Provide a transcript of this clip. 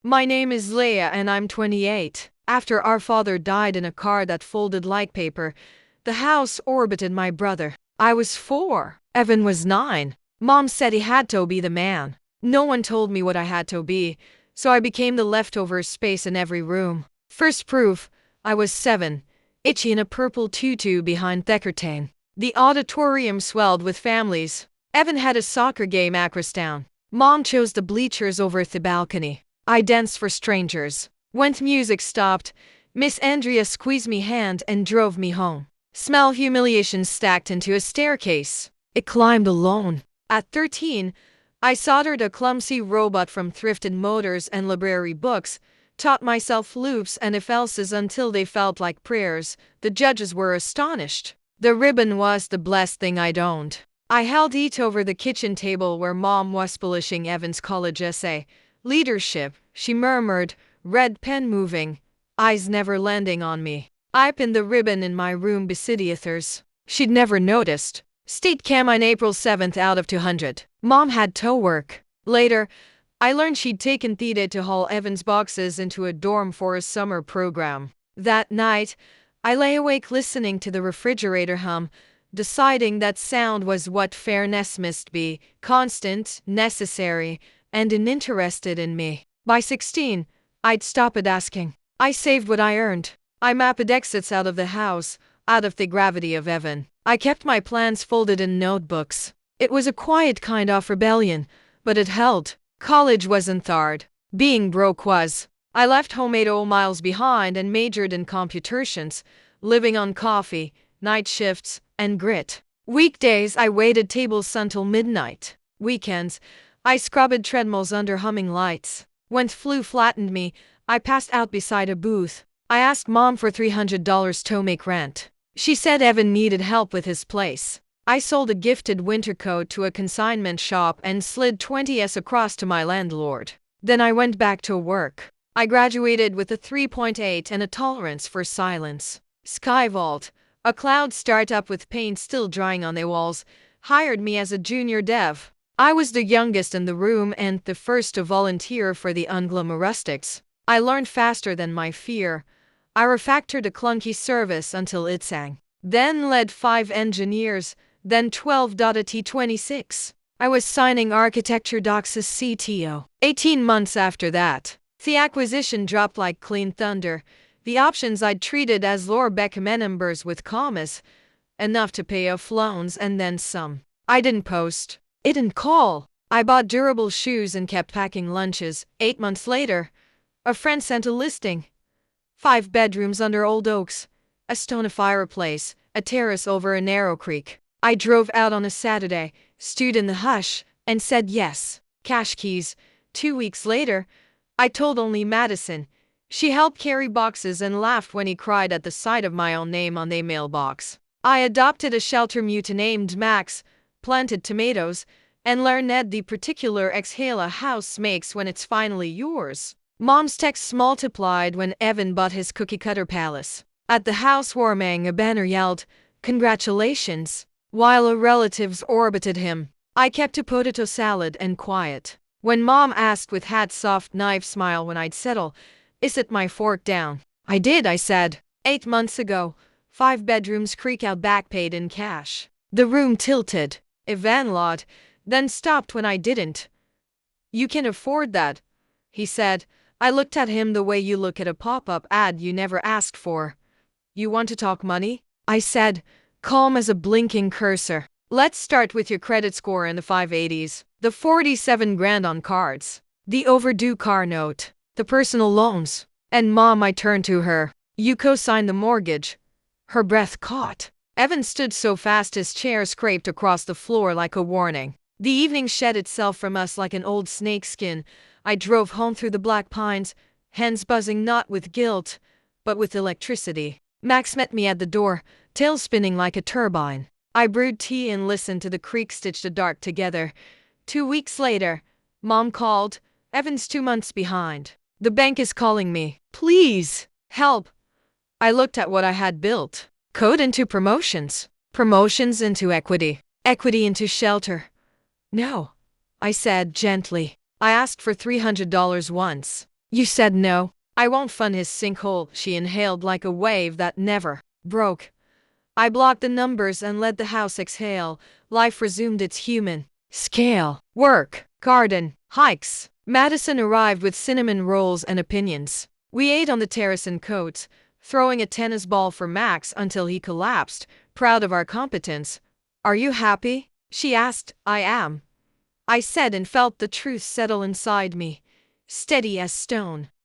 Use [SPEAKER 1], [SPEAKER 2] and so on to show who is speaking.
[SPEAKER 1] My name is Leah and I'm 28. After our father died in a car that folded like paper, the house orbited my brother. I was 4. Evan was 9. Mom said he had to be the man. No one told me what I had to be, so I became the leftover space in every room. First proof, I was 7, itchy in a purple tutu behind the curtain. The auditorium swelled with families. Evan had a soccer game across town. Mom chose the bleachers over the balcony. I danced for strangers. When the music stopped, Miss Andrea squeezed me hand and drove me home. Smell humiliation stacked into a staircase. It climbed alone. At 13, I soldered a clumsy robot from thrifted motors and library books, taught myself loops and if-else's until they felt like prayers. The judges were astonished. The ribbon was the blessed thing I'd owned. I held it over the kitchen table where Mom was polishing Evan's college essay. Leadership, she murmured, red pen moving, eyes never landing on me. I pinned the ribbon in my room beside the others. She'd never noticed. State cam on April 7th out of 200. Mom had toe work. Later, I learned she'd taken Theta to haul Evan's boxes into a dorm for a summer program. That night, I lay awake listening to the refrigerator hum, deciding that sound was what fairness must be, constant, necessary, and uninterested in me. By 16, I'd stopped asking. I saved what I earned. I mapped exits out of the house, out of the gravity of Evan. I kept my plans folded in notebooks. It was a quiet kind of rebellion, but it held. College wasn't hard. Being broke was. I left home 8 miles behind and majored in computations, living on coffee, night shifts, and grit. Weekdays, I waited tables until midnight. Weekends, I scrubbed treadmills under humming lights. When the flu flattened me, I passed out beside a booth. I asked Mom for $300 to make rent. She said Evan needed help with his place. I sold a gifted winter coat to a consignment shop and slid 20s across to my landlord. Then I went back to work. I graduated with a 3.8 and a tolerance for silence. Skyvault, a cloud startup with paint still drying on their walls, hired me as a junior dev. I was the youngest in the room and the first to volunteer for the unglamoristics. I learned faster than my fear. I refactored a clunky service until it sang. Then led 5 engineers, then 12 T26. I was signing architecture docs as CTO. 18 months after that, the acquisition dropped like clean thunder. The options I'd treated as Lord Beckham numbers with commas, enough to pay off loans and then some. I didn't post. I didn't call. I bought durable shoes and kept packing lunches. 8 months later, a friend sent a listing. 5 bedrooms under old oaks, a stone fireplace, a terrace over a narrow creek. I drove out on a Saturday, stood in the hush, and said yes. Cash keys. 2 weeks later, I told only Madison. She helped carry boxes and laughed when he cried at the sight of my own name on the mailbox. I adopted a shelter mute named Max, planted tomatoes, and learned the particular exhale a house makes when it's finally yours. Mom's texts multiplied when Evan bought his cookie-cutter palace. At the housewarming, a banner yelled, "Congratulations," while relatives orbited him. I kept a potato salad and quiet. When Mom asked with that soft knife smile when I'd settle, "Is it my fork down?" I did, I said. 8 months ago, 5 bedrooms creak out back paid in cash. The room tilted. Evan laughed, then stopped when I didn't. "You can afford that," he said. I looked at him the way you look at a pop-up ad you never asked for. "You want to talk money?" I said, calm as a blinking cursor. "Let's start with your credit score in the 580s. The 47 grand on cards. The overdue car note. The personal loans." And Mom, I turned to her. "You co-signed the mortgage." Her breath caught. Evan stood so fast his chair scraped across the floor like a warning. The evening shed itself from us like an old snakeskin. I drove home through the black pines, hands buzzing not with guilt, but with electricity. Max met me at the door, tail spinning like a turbine. I brewed tea and listened to the creek stitch the dark together. 2 weeks later, Mom called. "Evan's 2 months behind. The bank is calling me. Please, help." I looked at what I had built. Code into promotions. Promotions into equity. Equity into shelter. "No," I said gently. "I asked for $300 once. You said no. I won't fund his sinkhole, she inhaled like a wave that never broke. I blocked the numbers and let the house exhale. Life resumed its human scale. Work, garden, hikes. Madison arrived with cinnamon rolls and opinions. We ate on the terrace in coats, throwing a tennis ball for Max until he collapsed, proud of our competence. Are you happy? She asked. I am, I said, and felt the truth settle inside me, steady as stone.